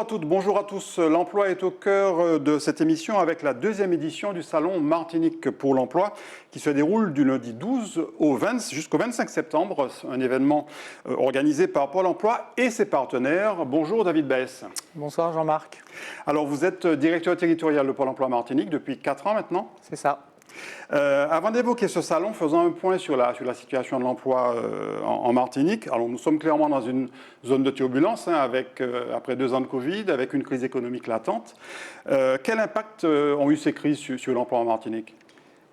Bonjour à toutes, bonjour à tous. L'emploi est au cœur de cette émission avec la deuxième édition du Salon Martinique pour l'emploi qui se déroule du lundi 12 jusqu'au 25 septembre. Un événement organisé par Pôle emploi et ses partenaires. Bonjour David Baes. Bonsoir Jean-Marc. Alors vous êtes directeur territorial de Pôle emploi Martinique depuis 4 ans maintenant. C'est ça. Avant d'évoquer ce salon, faisons un point sur la situation de l'emploi en Martinique. Alors nous sommes clairement dans une zone de turbulence, après 2 ans de Covid, avec une crise économique latente. Quel impact ont eu ces crises sur l'emploi en Martinique ?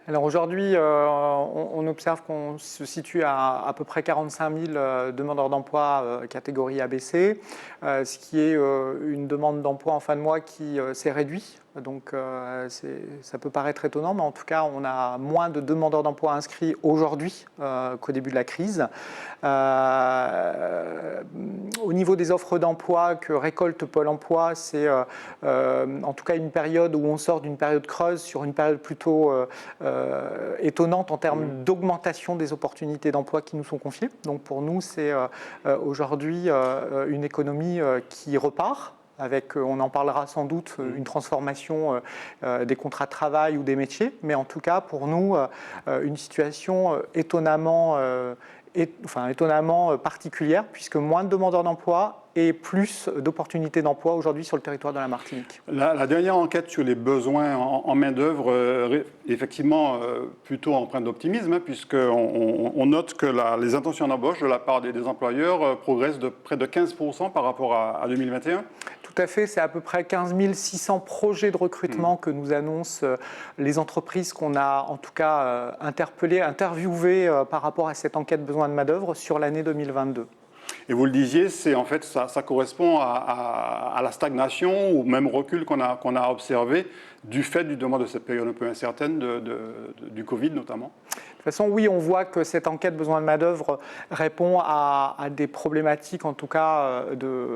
Alors aujourd'hui, on observe qu'on se situe à peu près 45 000 demandeurs d'emploi catégorie ABC, ce qui est une demande d'emploi en fin de mois qui s'est réduite. Donc ça peut paraître étonnant, mais en tout cas, on a moins de demandeurs d'emploi inscrits aujourd'hui qu'au début de la crise. Au niveau des offres d'emploi que récolte Pôle emploi, c'est en tout cas une période où on sort d'une période creuse sur une période plutôt étonnante en termes d'augmentation des opportunités d'emploi qui nous sont confiées. Donc pour nous, c'est aujourd'hui une économie qui repart, avec, on en parlera sans doute, une transformation des contrats de travail ou des métiers, mais en tout cas pour nous, une situation étonnamment particulière, puisque moins de demandeurs d'emploi et plus d'opportunités d'emploi aujourd'hui sur le territoire de la Martinique. La dernière enquête sur les besoins en main-d'œuvre, effectivement, plutôt empreinte d'optimisme, puisqu'on note que les intentions d'embauche de la part des employeurs progressent de près de 15% par rapport à 2021. Tout à fait, c'est à peu près 15 600 projets de recrutement que nous annoncent les entreprises qu'on a en tout cas interviewées par rapport à cette enquête besoin de main-d'œuvre sur l'année 2022. Et vous le disiez, ça correspond à la stagnation ou même recul qu'on a observé du fait du demande de cette période un peu incertaine du Covid notamment. De toute façon, oui, on voit que cette enquête besoin de main-d'œuvre répond à des problématiques, en tout cas,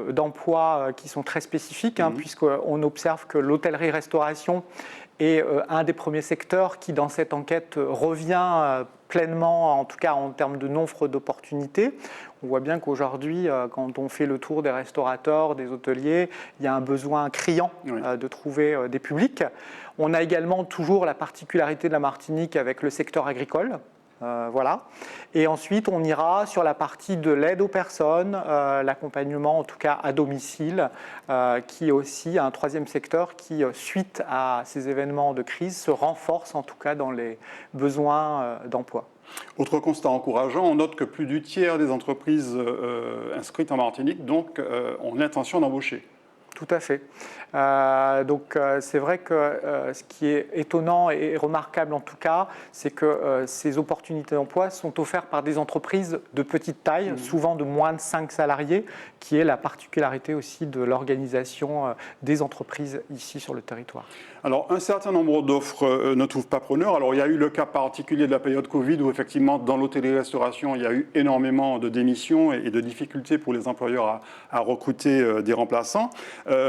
d'emploi qui sont très spécifiques, puisqu'on observe que l'hôtellerie-restauration est un des premiers secteurs qui, dans cette enquête, revient pleinement, en tout cas en termes de nombre d'opportunités. On voit bien qu'aujourd'hui, quand on fait le tour des restaurateurs, des hôteliers, il y a un besoin criant de trouver des publics. On a également toujours la particularité de la Martinique avec le secteur agricole. Voilà. Et ensuite, on ira sur la partie de l'aide aux personnes, l'accompagnement en tout cas à domicile, qui est aussi un troisième secteur qui, suite à ces événements de crise, se renforce en tout cas dans les besoins d'emploi. Autre constat encourageant, on note que plus du tiers des entreprises inscrites en Martinique ont l'intention d'embaucher. Tout à fait. Donc c'est vrai que ce qui est étonnant et remarquable en tout cas, c'est que ces opportunités d'emploi sont offertes par des entreprises de petite taille, souvent de moins de 5 salariés, qui est la particularité aussi de l'organisation des entreprises ici sur le territoire. Alors un certain nombre d'offres ne trouvent pas preneur. Alors il y a eu le cas particulier de la période Covid où effectivement dans l'hôtellerie-restauration il y a eu énormément de démissions et de difficultés pour les employeurs à recruter des remplaçants.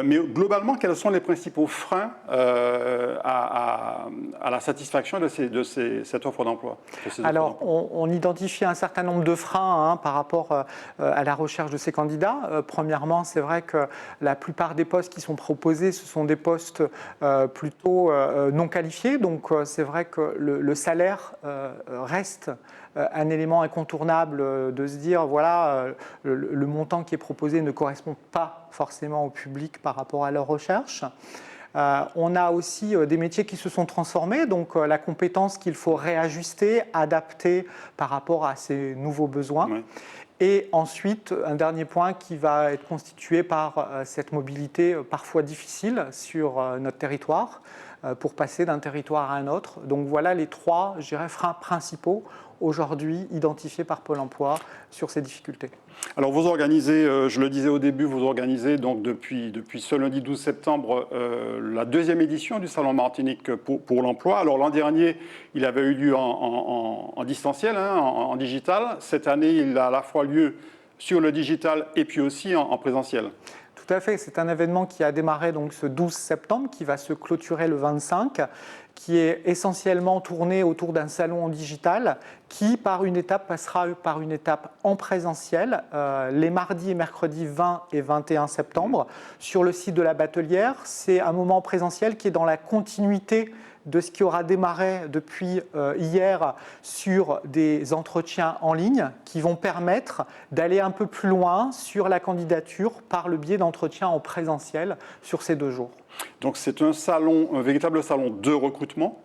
Mais globalement, quels sont les principaux freins à la satisfaction de cette offre d'emploi? Alors, on identifie un certain nombre de freins par rapport à la recherche de ces candidats. Premièrement, c'est vrai que la plupart des postes qui sont proposés, ce sont des postes plutôt non qualifiés. Donc, c'est vrai que le salaire reste un élément incontournable de se dire, voilà, le montant qui est proposé ne correspond pas forcément au public par rapport à leur recherche. On a aussi des métiers qui se sont transformés, donc la compétence qu'il faut réajuster, adapter par rapport à ces nouveaux besoins. Oui. Et ensuite, un dernier point qui va être constitué par cette mobilité parfois difficile sur notre territoire pour passer d'un territoire à un autre. Donc voilà les 3, je dirais, freins principaux aujourd'hui identifiés par Pôle emploi sur ces difficultés. Alors vous organisez, je le disais au début, vous organisez donc depuis ce lundi 12 septembre la deuxième édition du Salon Martinique pour l'emploi. Alors l'an dernier, il avait eu lieu en distanciel, en digital. Cette année, il a à la fois lieu sur le digital et puis aussi en présentiel. Tout à fait, c'est un événement qui a démarré donc ce 12 septembre, qui va se clôturer le 25, qui est essentiellement tourné autour d'un salon en digital, qui par une étape passera par une étape en présentiel, les mardis et mercredis 20 et 21 septembre, sur le site de la Batelière. C'est un moment présentiel qui est dans la continuité de ce qui aura démarré depuis hier sur des entretiens en ligne qui vont permettre d'aller un peu plus loin sur la candidature par le biais d'entretiens en présentiel sur ces 2 jours. Donc c'est un véritable salon de recrutement.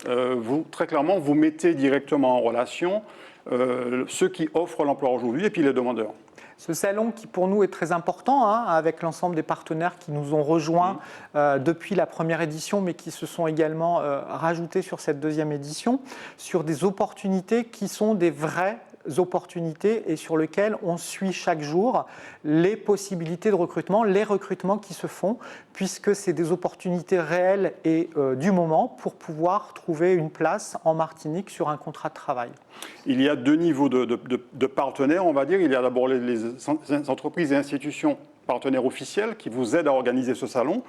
Vous, très clairement, vous mettez directement en relation ceux qui offrent l'emploi aujourd'hui et puis les demandeurs. Ce salon qui pour nous est très important, avec l'ensemble des partenaires qui nous ont rejoints depuis la première édition, mais qui se sont également rajoutés sur cette 2e édition, sur des opportunités qui sont des vraies opportunités et sur lesquelles on suit chaque jour les possibilités de recrutement, les recrutements qui se font, puisque c'est des opportunités réelles et du moment pour pouvoir trouver une place en Martinique sur un contrat de travail. Il y a 2 niveaux de partenaires, on va dire. Il y a d'abord les entreprises et institutions partenaires officiels qui vous aident à organiser ce salon.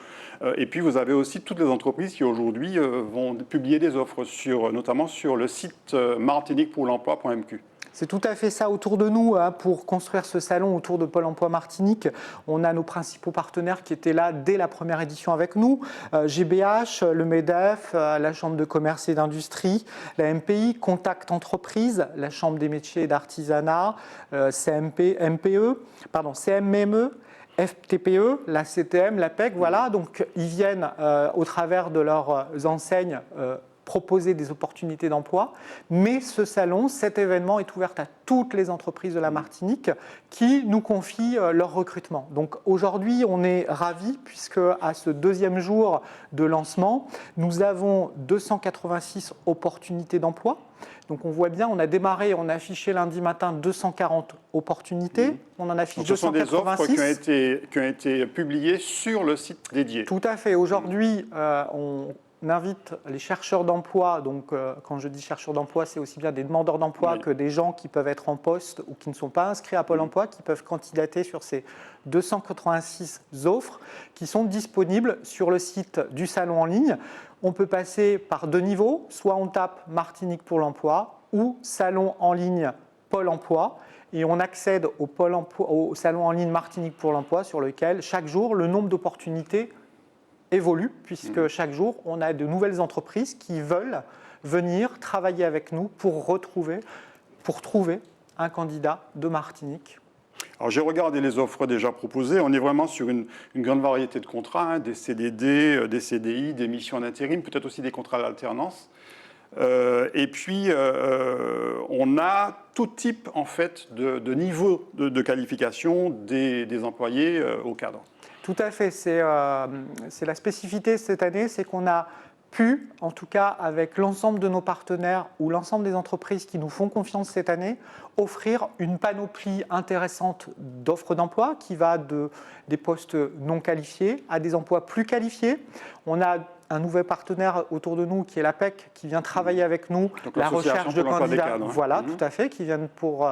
Et puis vous avez aussi toutes les entreprises qui aujourd'hui vont publier des offres, notamment sur le site martiniquepourlemploi.mq. C'est tout à fait ça autour de nous. Pour construire ce salon autour de Pôle emploi Martinique, on a nos principaux partenaires qui étaient là dès la première édition avec nous. GBH, le MEDEF, la Chambre de commerce et d'industrie, la MPI, Contact Entreprise, la Chambre des métiers et d'artisanat, CMME, FTPE, la CTM, la PEC, voilà. Donc ils viennent au travers de leurs enseignes proposer des opportunités d'emploi, mais ce salon, cet événement est ouvert à toutes les entreprises de la Martinique qui nous confient leur recrutement. Donc aujourd'hui, on est ravis puisque à ce 2e jour de lancement, nous avons 286 opportunités d'emploi. Donc on voit bien, on a démarré, on a affiché lundi matin 240 opportunités, on en affiche 286. Ce sont des offres qui ont été publiées sur le site dédié. Tout à fait. Aujourd'hui, on invite les chercheurs d'emploi, donc quand je dis chercheurs d'emploi, c'est aussi bien des demandeurs d'emploi que des gens qui peuvent être en poste ou qui ne sont pas inscrits à Pôle emploi, qui peuvent candidater sur ces 286 offres qui sont disponibles sur le site du salon en ligne. On peut passer par 2 niveaux, soit on tape Martinique pour l'emploi ou salon en ligne Pôle emploi et on accède au salon en ligne Martinique pour l'emploi sur lequel chaque jour le nombre d'opportunités évolue, puisque chaque jour, on a de nouvelles entreprises qui veulent venir travailler avec nous pour trouver un candidat de Martinique. Alors j'ai regardé les offres déjà proposées, on est vraiment sur une grande variété de contrats, des CDD, des CDI, des missions d'intérim, peut-être aussi des contrats d'alternance. Et puis on a tout type en fait de niveau de qualification des employés au cadre. Tout à fait, c'est la spécificité cette année, c'est qu'on a pu, en tout cas avec l'ensemble de nos partenaires ou l'ensemble des entreprises qui nous font confiance cette année, offrir une panoplie intéressante d'offres d'emploi qui va des postes non qualifiés à des emplois plus qualifiés. On a un nouvel partenaire autour de nous qui est la PEC, qui vient travailler avec nous, donc, la recherche de candidats. Cadres, hein. Voilà, tout à fait, qui viennent pour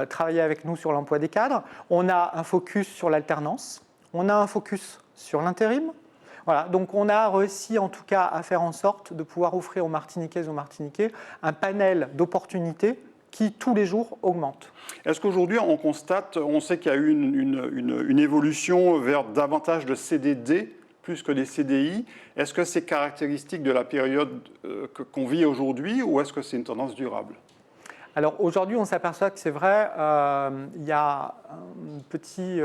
travailler avec nous sur l'emploi des cadres. On a un focus sur l'alternance. On a un focus sur l'intérim. Voilà, donc on a réussi en tout cas à faire en sorte de pouvoir offrir aux Martiniquaises et aux Martiniquais un panel d'opportunités qui tous les jours augmente. Est-ce qu'aujourd'hui on sait qu'il y a eu une évolution vers davantage de CDD plus que des CDI. Est-ce que c'est caractéristique de la période qu'on vit aujourd'hui ou est-ce que c'est une tendance durable ? Alors aujourd'hui, on s'aperçoit que c'est vrai, il y a une petite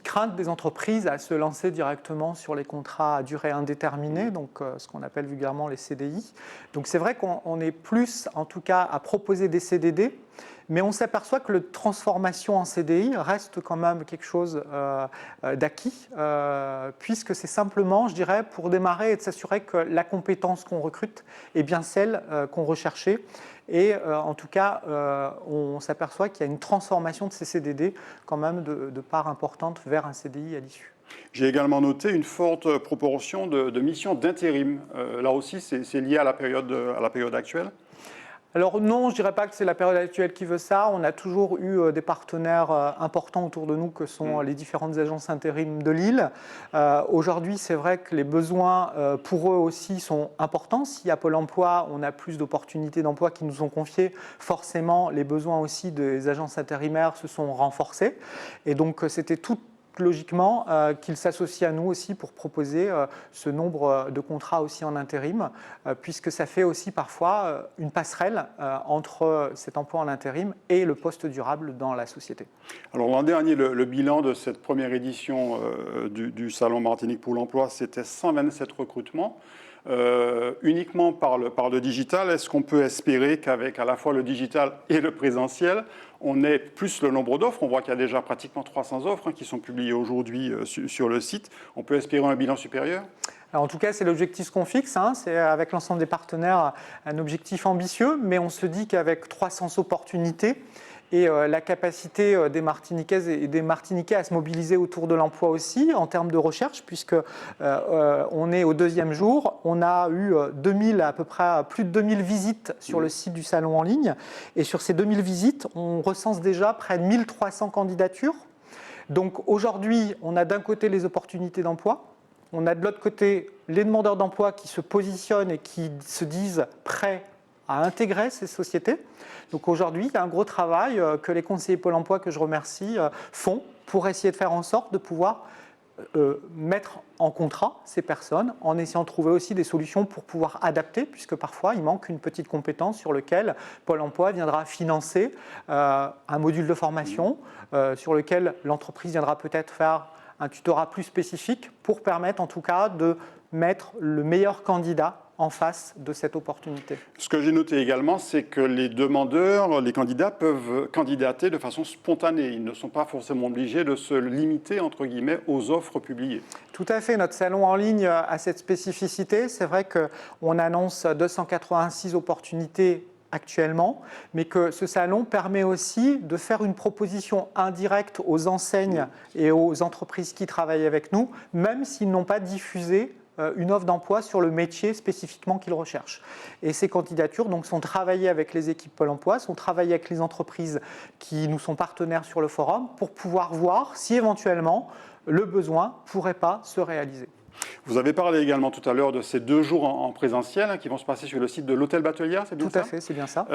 crainte des entreprises à se lancer directement sur les contrats à durée indéterminée, donc ce qu'on appelle vulgairement les CDI. Donc c'est vrai qu'on est plus, en tout cas, à proposer des CDD, mais on s'aperçoit que la transformation en CDI reste quand même quelque chose d'acquis, puisque c'est simplement, je dirais, pour démarrer et de s'assurer que la compétence qu'on recrute est bien celle qu'on recherchait. Et en tout cas, on s'aperçoit qu'il y a une transformation de ces CDD quand même de part importante vers un CDI à l'issue. J'ai également noté une forte proportion de missions d'intérim. Là aussi, c'est lié à la période actuelle ? Alors non, je ne dirais pas que c'est la période actuelle qui veut ça. On a toujours eu des partenaires importants autour de nous que sont les différentes agences intérim de Lille. Aujourd'hui, c'est vrai que les besoins pour eux aussi sont importants. Si à Pôle emploi, on a plus d'opportunités d'emploi qui nous sont confiées, forcément, les besoins aussi des agences intérimaires se sont renforcés. Et donc, c'était tout logiquement qu'ils s'associent à nous aussi pour proposer ce nombre de contrats aussi en intérim, puisque ça fait aussi parfois une passerelle entre cet emploi en intérim et le poste durable dans la société. Alors l'an dernier, le bilan de cette première édition du Salon Martinique pour l'emploi, c'était 127 recrutements. Uniquement par le digital, est-ce qu'on peut espérer qu'avec à la fois le digital et le présentiel, on ait plus le nombre d'offres? On voit qu'il y a déjà pratiquement 300 offres qui sont publiées aujourd'hui sur le site. On peut espérer un bilan supérieur? Alors en tout cas, c'est l'objectif qu'on fixe. C'est avec l'ensemble des partenaires un objectif ambitieux, mais on se dit qu'avec 300 opportunités, et la capacité des Martiniquaises et des Martiniquais à se mobiliser autour de l'emploi aussi en termes de recherche, puisque on est au 2e jour, on a eu à peu près plus de 2000 visites sur le site du salon en ligne, et sur ces 2000 visites, on recense déjà près de 1300 candidatures. Donc aujourd'hui, on a d'un côté les opportunités d'emploi, on a de l'autre côté les demandeurs d'emploi qui se positionnent et qui se disent prêts à intégrer ces sociétés. Donc aujourd'hui, il y a un gros travail que les conseillers Pôle emploi, que je remercie, font pour essayer de faire en sorte de pouvoir mettre en contrat ces personnes en essayant de trouver aussi des solutions pour pouvoir adapter, puisque parfois il manque une petite compétence sur laquelle Pôle emploi viendra financer un module de formation, sur lequel l'entreprise viendra peut-être faire un tutorat plus spécifique pour permettre en tout cas de mettre le meilleur candidat en face de cette opportunité. Ce que j'ai noté également, c'est que les demandeurs, les candidats peuvent candidater de façon spontanée. Ils ne sont pas forcément obligés de se limiter, entre guillemets, aux offres publiées. Tout à fait. Notre salon en ligne a cette spécificité. C'est vrai qu'on annonce 286 opportunités actuellement, mais que ce salon permet aussi de faire une proposition indirecte aux enseignes et aux entreprises qui travaillent avec nous, même s'ils n'ont pas diffusé une offre d'emploi sur le métier spécifiquement qu'ils recherchent. Et ces candidatures donc, sont travaillées avec les équipes Pôle emploi, sont travaillées avec les entreprises qui nous sont partenaires sur le forum pour pouvoir voir si éventuellement le besoin ne pourrait pas se réaliser. Vous avez parlé également tout à l'heure de ces 2 jours en présentiel qui vont se passer sur le site de l'Hôtel Batelière, c'est bien ça? Tout à fait, c'est bien ça.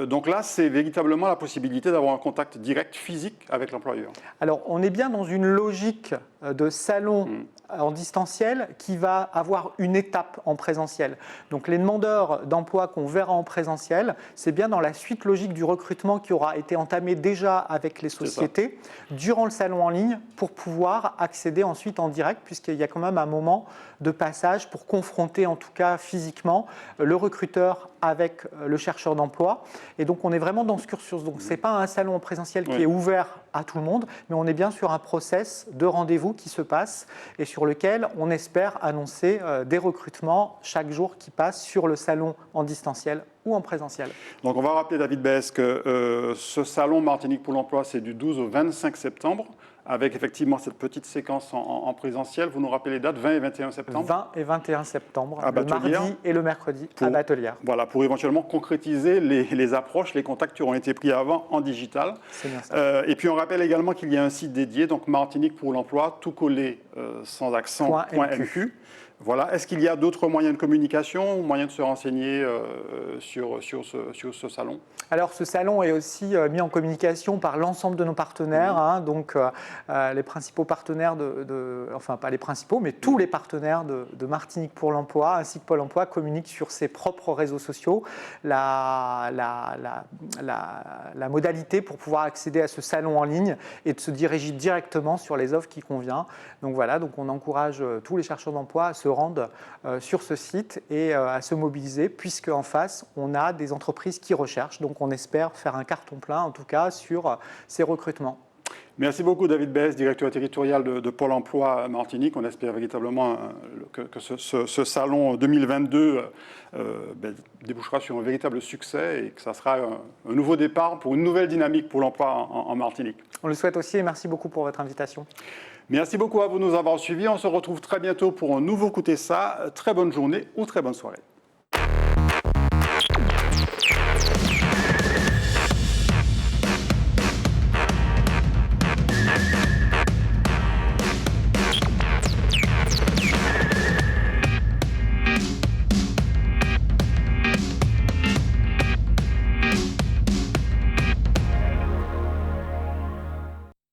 Donc là, c'est véritablement la possibilité d'avoir un contact direct physique avec l'employeur. Alors, on est bien dans une logique de salon en distanciel qui va avoir une étape en présentiel. Donc les demandeurs d'emploi qu'on verra en présentiel, c'est bien dans la suite logique du recrutement qui aura été entamé déjà avec les sociétés durant le salon en ligne pour pouvoir accéder ensuite en direct, puisqu'il y a quand même un moment de passage pour confronter en tout cas physiquement le recruteur avec le chercheur d'emploi. Et donc on est vraiment dans ce cursus. Donc ce n'est pas un salon en présentiel qui est ouvert à tout le monde, mais on est bien sur un process de rendez-vous qui se passe et sur lequel on espère annoncer des recrutements chaque jour qui passe sur le salon en distanciel ou en présentiel. Donc on va rappeler, David Besse, que ce salon Martinique pour l'emploi, c'est du 12 au 25 septembre, avec effectivement cette petite séquence en présentiel. Vous nous rappelez les dates, 20 et 21 septembre? 20 et 21 septembre, à le mardi et le mercredi à Batelière. Voilà, pour éventuellement concrétiser les approches, les contacts qui auront été pris avant en digital. C'est bien ça. Et puis on rappelle également qu'il y a un site dédié, donc Martinique pour l'emploi, tout collé sans accent, .mq. Voilà. Est-ce qu'il y a d'autres moyens de communication ou moyens de se renseigner sur ce salon? Alors, ce salon est aussi mis en communication par l'ensemble de nos partenaires, donc les principaux partenaires enfin pas les principaux, mais tous les partenaires de Martinique pour l'emploi, ainsi que Pôle emploi, communiquent sur ses propres réseaux sociaux la modalité pour pouvoir accéder à ce salon en ligne et de se diriger directement sur les offres qui conviennent. Donc voilà, donc on encourage tous les chercheurs d'emploi à se rendre sur ce site et à se mobiliser, puisque en face, on a des entreprises qui recherchent. Donc on espère faire un carton plein, en tout cas, sur ces recrutements. Merci beaucoup David Besse, directeur territorial de Pôle emploi Martinique. On espère véritablement que ce salon 2022 débouchera sur un véritable succès et que ça sera un nouveau départ pour une nouvelle dynamique pour l'emploi en Martinique. On le souhaite aussi et merci beaucoup pour votre invitation. Merci beaucoup à vous de nous avoir suivis. On se retrouve très bientôt pour un nouveau Écoutez ça. Très bonne journée ou très bonne soirée.